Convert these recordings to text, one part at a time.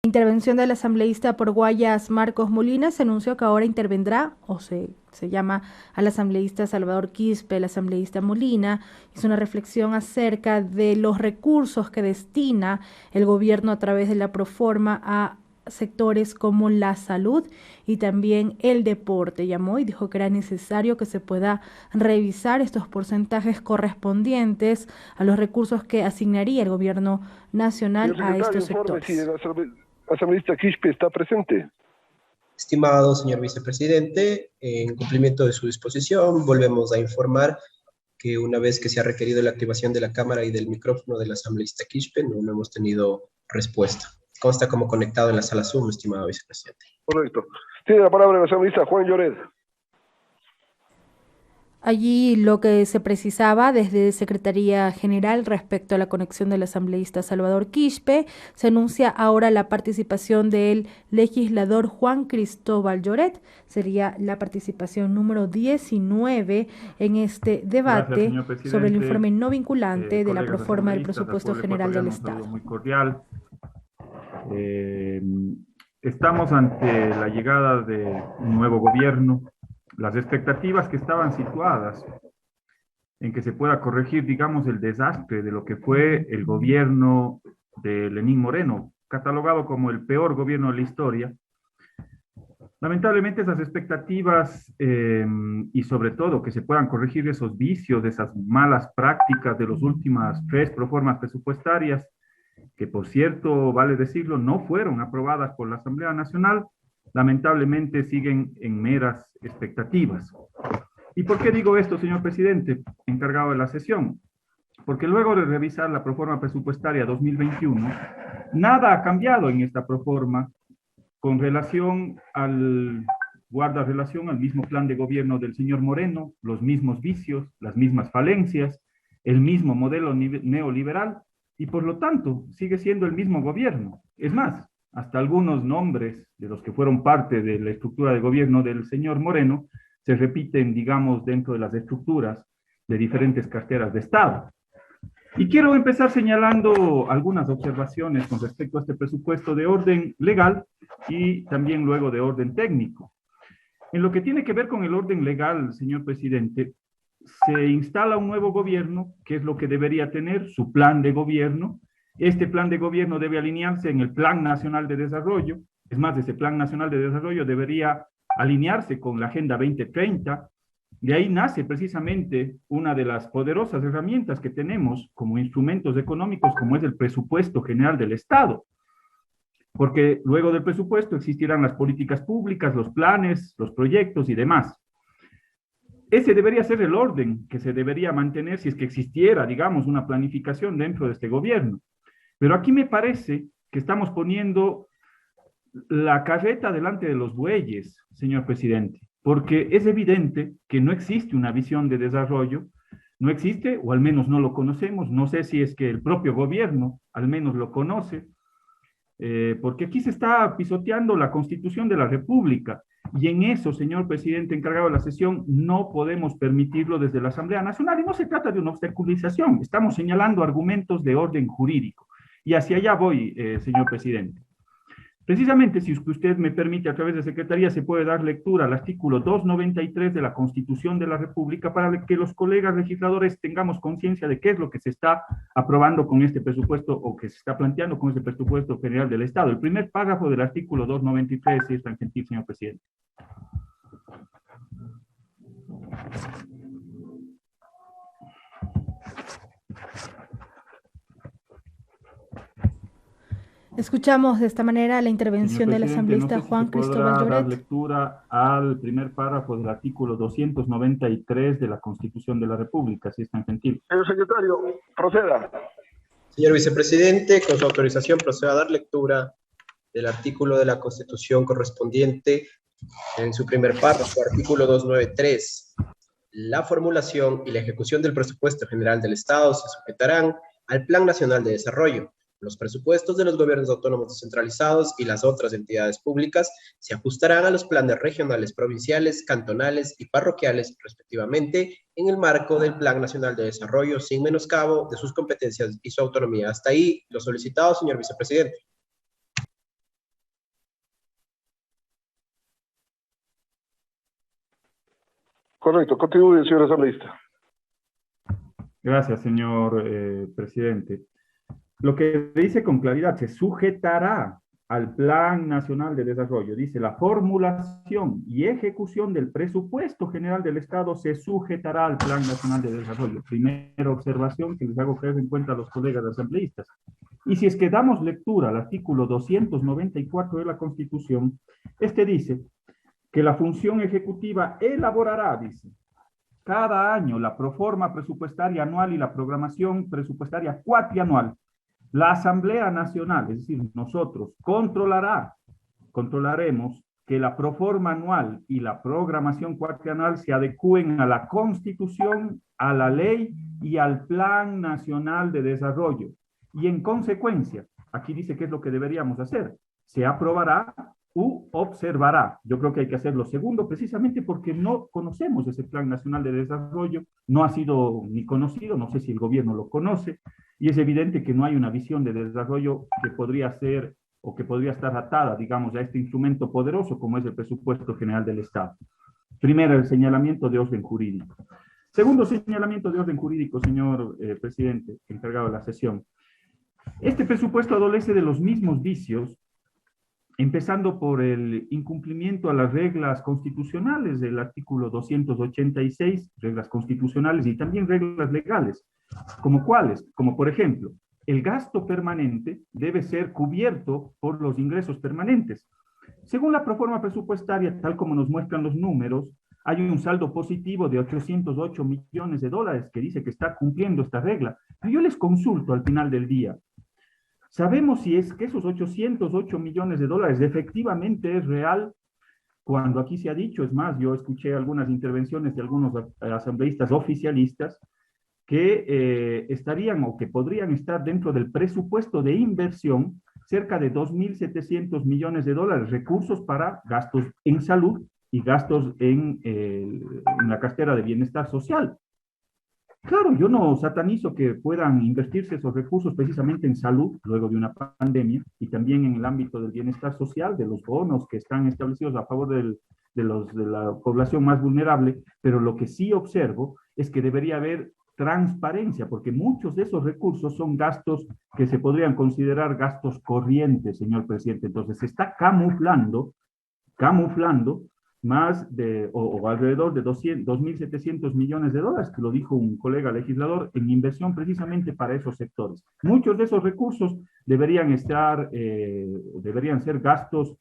Intervención del asambleísta por Guayas Marcos Molina. Se anunció que ahora intervendrá, o se llama al asambleísta Salvador Quispe, el asambleísta Molina. Hizo una reflexión acerca de los recursos que destina el gobierno a través de la Proforma a sectores como la salud y también el deporte. Llamó y dijo que era necesario que se pueda revisar estos porcentajes correspondientes a los recursos que asignaría el gobierno nacional a estos sectores. Si el asambleísta Quispe está presente. Estimado señor vicepresidente, en cumplimiento de su disposición, volvemos a informar que una vez que se ha requerido la activación de la cámara y del micrófono del asambleísta Quispe, no hemos tenido respuesta. Consta como conectado en la sala Zoom, estimado vicepresidente. Correcto. Tiene la palabra el asambleísta Juan Lloret. Allí lo que se precisaba desde Secretaría General respecto a la conexión del asambleísta Salvador Quispe, se anuncia ahora la participación del legislador Juan Cristóbal Lloret. Sería la participación número 19 en este debate sobre el informe no vinculante de la Proforma del Presupuesto General del Estado. Muy cordial. Estamos ante la llegada de un nuevo gobierno. Las expectativas que estaban situadas en que se pueda corregir, digamos, el desastre de lo que fue el gobierno de Lenín Moreno, catalogado como el peor gobierno de la historia. Lamentablemente esas expectativas y sobre todo que se puedan corregir esos vicios, esas malas prácticas de las últimas 3 proformas presupuestarias, que por cierto, vale decirlo, no fueron aprobadas por la Asamblea Nacional, lamentablemente siguen en meras expectativas. ¿Y por qué digo esto, señor presidente, encargado de la sesión? Porque luego de revisar la proforma presupuestaria 2021, nada ha cambiado en esta proforma con relación al mismo plan de gobierno del señor Moreno, los mismos vicios, las mismas falencias, el mismo modelo neoliberal, y por lo tanto sigue siendo el mismo gobierno. Es más, hasta algunos nombres de los que fueron parte de la estructura de gobierno del señor Moreno se repiten, digamos, dentro de las estructuras de diferentes carteras de Estado. Y quiero empezar señalando algunas observaciones con respecto a este presupuesto de orden legal y también luego de orden técnico. En lo que tiene que ver con el orden legal, señor presidente, se instala un nuevo gobierno, que es lo que debería tener su plan de gobierno. Este plan de gobierno debe alinearse en el Plan Nacional de Desarrollo. Es más, ese Plan Nacional de Desarrollo debería alinearse con la Agenda 2030. De ahí nace precisamente una de las poderosas herramientas que tenemos como instrumentos económicos, como es el presupuesto general del Estado. Porque luego del presupuesto existirán las políticas públicas, los planes, los proyectos y demás. Ese debería ser el orden que se debería mantener si es que existiera, digamos, una planificación dentro de este gobierno. Pero aquí me parece que estamos poniendo la carreta delante de los bueyes, señor presidente, porque es evidente que no existe una visión de desarrollo, no existe, o al menos no lo conocemos, no sé si es que el propio gobierno al menos lo conoce, porque aquí se está pisoteando la Constitución de la República, y en eso, señor presidente encargado de la sesión, no podemos permitirlo desde la Asamblea Nacional, y no se trata de una obstaculización, estamos señalando argumentos de orden jurídico. Y hacia allá voy, señor presidente. Precisamente, si usted me permite, a través de Secretaría, se puede dar lectura al artículo 293 de la Constitución de la República para que los colegas legisladores tengamos conciencia de qué es lo que se está aprobando con este presupuesto o que se está planteando con este presupuesto general del Estado. El primer párrafo del artículo 293, si es tan gentil, señor presidente. Escuchamos de esta manera la intervención del asambleísta Juan Cristóbal Lloret. Dar lectura al primer párrafo del artículo 293 de la Constitución de la República, si es tan gentil. Señor secretario, proceda. Señor vicepresidente, con su autorización procedo a dar lectura del artículo de la Constitución correspondiente en su primer párrafo, artículo 293. La formulación y la ejecución del presupuesto general del Estado se sujetarán al Plan Nacional de Desarrollo. Los presupuestos de los gobiernos autónomos descentralizados y las otras entidades públicas se ajustarán a los planes regionales, provinciales, cantonales y parroquiales, respectivamente, en el marco del Plan Nacional de Desarrollo, sin menoscabo de sus competencias y su autonomía. Hasta ahí lo solicitado, señor vicepresidente. Correcto, continúe, señor asambleísta. Gracias, señor presidente. Lo que dice con claridad, se sujetará al Plan Nacional de Desarrollo. Dice, la formulación y ejecución del presupuesto general del Estado se sujetará al Plan Nacional de Desarrollo. Primera observación que les hago caer en cuenta a los colegas asambleístas. Y si es que damos lectura al artículo 294 de la Constitución, este dice que la función ejecutiva elaborará, dice, cada año la proforma presupuestaria anual y la programación presupuestaria cuatrianual. La Asamblea Nacional, es decir, nosotros, controlaremos que la proforma anual y la programación cuatrianual se adecúen a la Constitución, a la ley y al Plan Nacional de Desarrollo. Y en consecuencia, aquí dice qué es lo que deberíamos hacer. Se aprobará u observará. Yo creo que hay que hacer lo segundo, precisamente porque no conocemos ese Plan Nacional de Desarrollo, no ha sido ni conocido, no sé si el gobierno lo conoce, y es evidente que no hay una visión de desarrollo que podría ser o que podría estar atada, digamos, a este instrumento poderoso como es el presupuesto general del Estado. Primero, el señalamiento de orden jurídico. Segundo señalamiento de orden jurídico, señor presidente, encargado de la sesión. Este presupuesto adolece de los mismos vicios, empezando por el incumplimiento a las reglas constitucionales del artículo 286, reglas constitucionales y también reglas legales. ¿Como cuáles? Como por ejemplo, el gasto permanente debe ser cubierto por los ingresos permanentes. Según la proforma presupuestaria, tal como nos muestran los números, hay un saldo positivo de 808 millones de dólares que dice que está cumpliendo esta regla. Pero yo les consulto al final del día. ¿Sabemos si es que esos 808 millones de dólares efectivamente es real? Cuando aquí se ha dicho, es más, yo escuché algunas intervenciones de algunos asambleístas oficialistas que estarían o que podrían estar dentro del presupuesto de inversión cerca de 2.700 millones de dólares, recursos para gastos en salud y gastos en la cartera de bienestar social. Claro, yo no satanizo que puedan invertirse esos recursos precisamente en salud, luego de una pandemia, y también en el ámbito del bienestar social, de los bonos que están establecidos a favor de la población más vulnerable, pero lo que sí observo es que debería haber transparencia, porque muchos de esos recursos son gastos que se podrían considerar gastos corrientes, señor presidente. Entonces se está camuflando más de, o alrededor de 2.700 millones de dólares, que lo dijo un colega legislador, en inversión precisamente para esos sectores. Muchos de esos recursos deberían ser gastos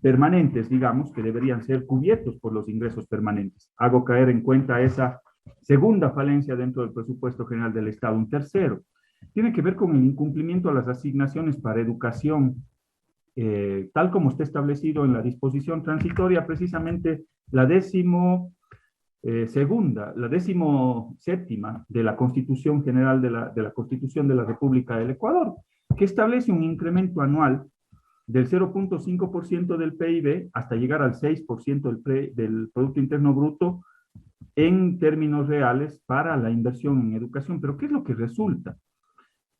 permanentes, digamos, que deberían ser cubiertos por los ingresos permanentes. Hago caer en cuenta esa segunda falencia dentro del presupuesto general del Estado. Un tercero, tiene que ver con el incumplimiento a las asignaciones para educación, tal como está establecido en la disposición transitoria, precisamente la 17ª de la Constitución General de la Constitución de la República del Ecuador, que establece un incremento anual del 0.5% del PIB hasta llegar al 6% del Producto Interno Bruto en términos reales para la inversión en educación. Pero ¿qué es lo que resulta?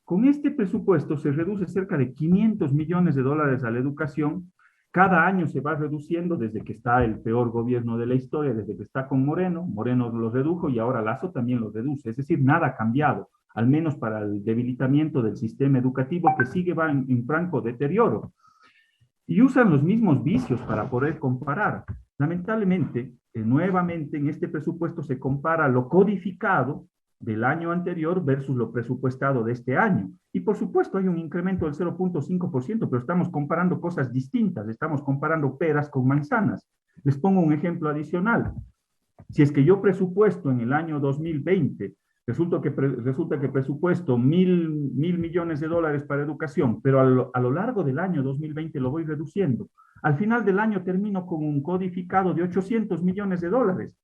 Con este presupuesto se reduce cerca de 500 millones de dólares a la educación. Cada año se va reduciendo desde que está el peor gobierno de la historia, desde que está con Moreno. Moreno lo redujo y ahora Lasso también lo reduce. Es decir, nada ha cambiado, al menos para el debilitamiento del sistema educativo que sigue en franco deterioro. Y usan los mismos vicios para poder comparar. Lamentablemente, nuevamente en este presupuesto se compara lo codificado del año anterior versus lo presupuestado de este año. Y por supuesto hay un incremento del 0.5%, pero estamos comparando cosas distintas, estamos comparando peras con manzanas. Les pongo un ejemplo adicional. Si es que yo presupuesto en el año 2020, resulta que presupuesto mil millones de dólares para educación, pero a lo largo del año 2020 lo voy reduciendo. Al final del año termino con un codificado de 800 millones de dólares.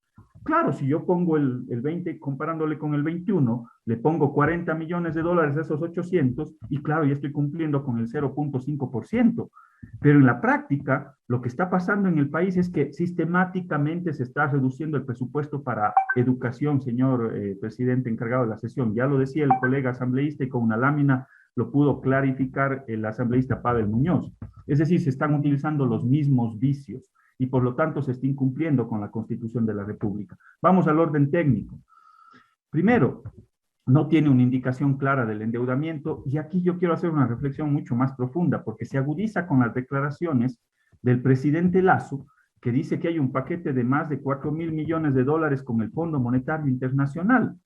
Claro, si yo pongo el 20 comparándole con el 21, le pongo 40 millones de dólares a esos 800 y claro, ya estoy cumpliendo con el 0.5%. Pero en la práctica, lo que está pasando en el país es que sistemáticamente se está reduciendo el presupuesto para educación, señor presidente encargado de la sesión. Ya lo decía el colega asambleísta y con una lámina lo pudo clarificar el asambleísta Pavel Muñoz. Es decir, se están utilizando los mismos vicios. y por lo tanto se está incumpliendo con la Constitución de la República. Vamos al orden técnico. Primero, no tiene una indicación clara del endeudamiento, y aquí yo quiero hacer una reflexión mucho más profunda, porque se agudiza con las declaraciones del presidente Lasso, que dice que hay un paquete de más de 4.000 millones de dólares con el Fondo Monetario Internacional.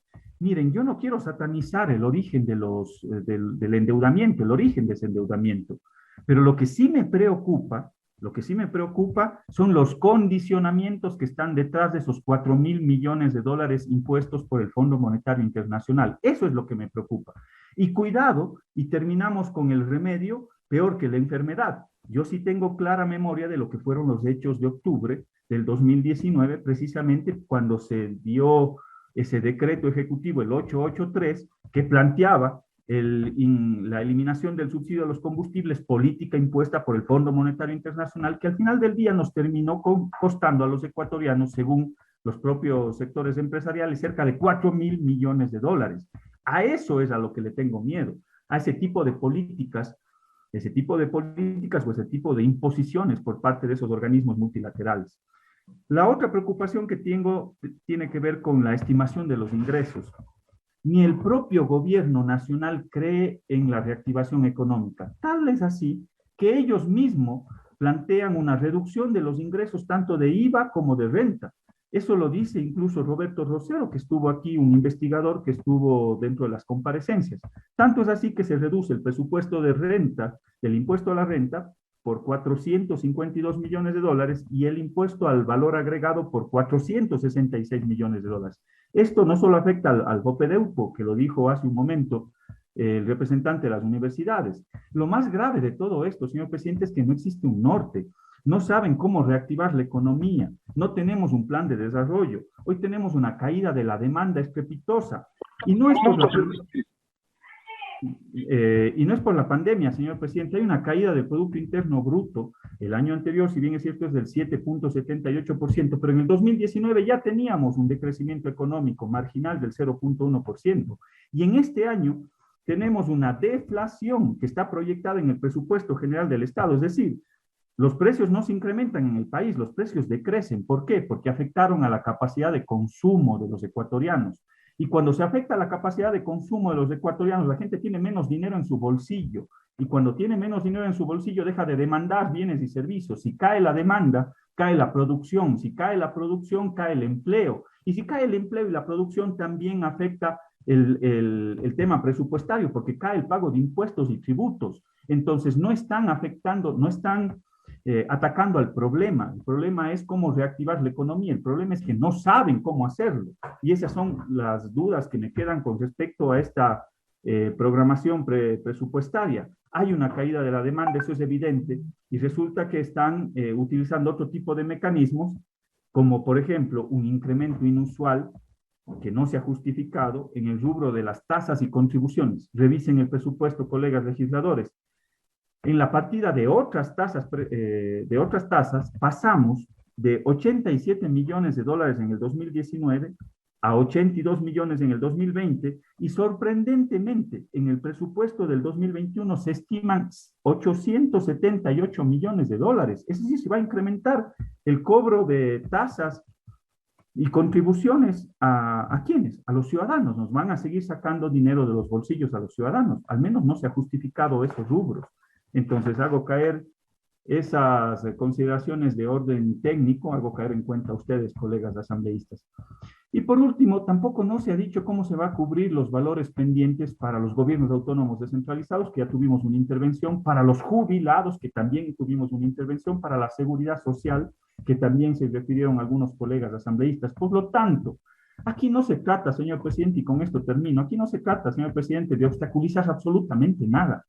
Miren, yo no quiero satanizar el origen del endeudamiento, el origen de ese endeudamiento, pero lo que sí me preocupa son los condicionamientos que están detrás de esos 4.000 millones de dólares impuestos por el Fondo Monetario Internacional. Eso es lo que me preocupa. Y cuidado, y terminamos con el remedio, peor que la enfermedad. Yo sí tengo clara memoria de lo que fueron los hechos de octubre del 2019, precisamente cuando se dio ese decreto ejecutivo, el 883, que planteaba la eliminación del subsidio a los combustibles, política impuesta por el Fondo Monetario Internacional, que al final del día nos terminó costando a los ecuatorianos, según los propios sectores empresariales, cerca de 4.000 millones de dólares. A eso es a lo que le tengo miedo, a ese tipo de políticas o ese tipo de imposiciones por parte de esos organismos multilaterales. La otra preocupación que tengo tiene que ver con la estimación de los ingresos. Ni el propio gobierno nacional cree en la reactivación económica. Tal es así que ellos mismos plantean una reducción de los ingresos tanto de IVA como de renta. Eso lo dice incluso Roberto Rosero, que estuvo aquí, un investigador que estuvo dentro de las comparecencias. Tanto es así que se reduce el presupuesto de renta, del impuesto a la renta, por 452 millones de dólares y el impuesto al valor agregado por 466 millones de dólares. Esto no solo afecta al Bopedeuco, que lo dijo hace un momento el representante de las universidades. Lo más grave de todo esto, señor presidente, es que no existe un norte. No saben cómo reactivar la economía. No tenemos un plan de desarrollo. Hoy tenemos una caída de la demanda estrepitosa. Y no es por la pandemia, señor presidente. Hay una caída del Producto Interno Bruto. El año anterior, si bien es cierto, es del 7.78%, pero en el 2019 ya teníamos un decrecimiento económico marginal del 0.1%. Y en este año tenemos una deflación que está proyectada en el presupuesto general del Estado. Es decir, los precios no se incrementan en el país, los precios decrecen. ¿Por qué? Porque afectaron a la capacidad de consumo de los ecuatorianos. Y cuando se afecta la capacidad de consumo de los ecuatorianos, la gente tiene menos dinero en su bolsillo. Y cuando tiene menos dinero en su bolsillo, deja de demandar bienes y servicios. Si cae la demanda, cae la producción. Si cae la producción, cae el empleo. Y si cae el empleo y la producción, también afecta el tema presupuestario, porque cae el pago de impuestos y tributos. Entonces, no están atacando al problema. El problema es cómo reactivar la economía. El problema es que no saben cómo hacerlo. Y esas son las dudas que me quedan con respecto a esta programación presupuestaria. Hay una caída de la demanda, eso es evidente, y resulta que están utilizando otro tipo de mecanismos, como por ejemplo un incremento inusual que no se ha justificado en el rubro de las tasas y contribuciones. Revisen el presupuesto, colegas legisladores. En la partida de otras tasas, pasamos de 87 millones de dólares en el 2019 a 82 millones en el 2020 y sorprendentemente en el presupuesto del 2021 se estiman 878 millones de dólares. Es decir, se va a incrementar el cobro de tasas y contribuciones ¿a quiénes? A los ciudadanos. Nos van a seguir sacando dinero de los bolsillos a los ciudadanos. Al menos no se ha justificado esos rubros. Entonces hago caer esas consideraciones de orden técnico, hago caer en cuenta a ustedes, colegas asambleístas. Y por último, tampoco no se ha dicho cómo se va a cubrir los valores pendientes para los gobiernos autónomos descentralizados, que ya tuvimos una intervención, para los jubilados, que también tuvimos una intervención, para la seguridad social, que también se refirieron algunos colegas asambleístas. Por lo tanto, aquí no se trata, señor presidente, y con esto termino, aquí no se trata, señor presidente, de obstaculizar absolutamente nada.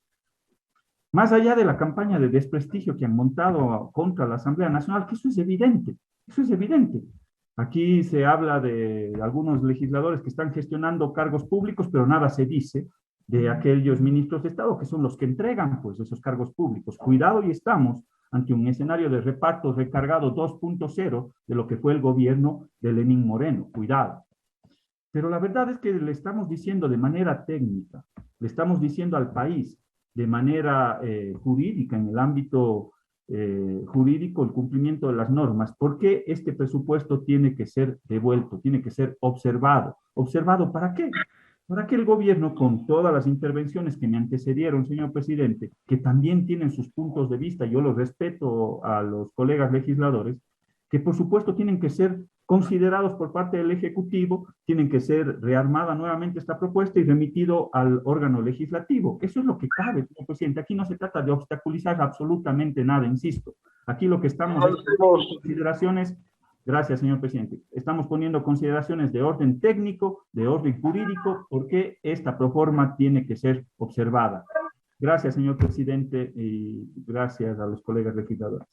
Más allá de la campaña de desprestigio que han montado contra la Asamblea Nacional, que eso es evidente, eso es evidente. Aquí se habla de algunos legisladores que están gestionando cargos públicos, pero nada se dice de aquellos ministros de Estado que son los que entregan pues esos cargos públicos. Cuidado, y estamos ante un escenario de reparto recargado 2.0 de lo que fue el gobierno de Lenín Moreno. Cuidado. Pero la verdad es que le estamos diciendo de manera técnica, le estamos diciendo al país de manera jurídica en el ámbito jurídico el cumplimiento de las normas. ¿Por qué este presupuesto tiene que ser devuelto, tiene que ser observado? ¿Observado para qué? Para que el gobierno, con todas las intervenciones que me antecedieron, señor presidente, que también tienen sus puntos de vista, yo los respeto a los colegas legisladores, que por supuesto tienen que ser considerados por parte del Ejecutivo, tienen que ser rearmada nuevamente esta propuesta y remitido al órgano legislativo. Eso es lo que cabe, señor presidente. Aquí no se trata de obstaculizar absolutamente nada, insisto. Aquí lo que estamos es consideraciones. Gracias, señor presidente. Estamos poniendo consideraciones de orden técnico, de orden jurídico, porque esta proforma tiene que ser observada. Gracias, señor presidente, y gracias a los colegas legisladores.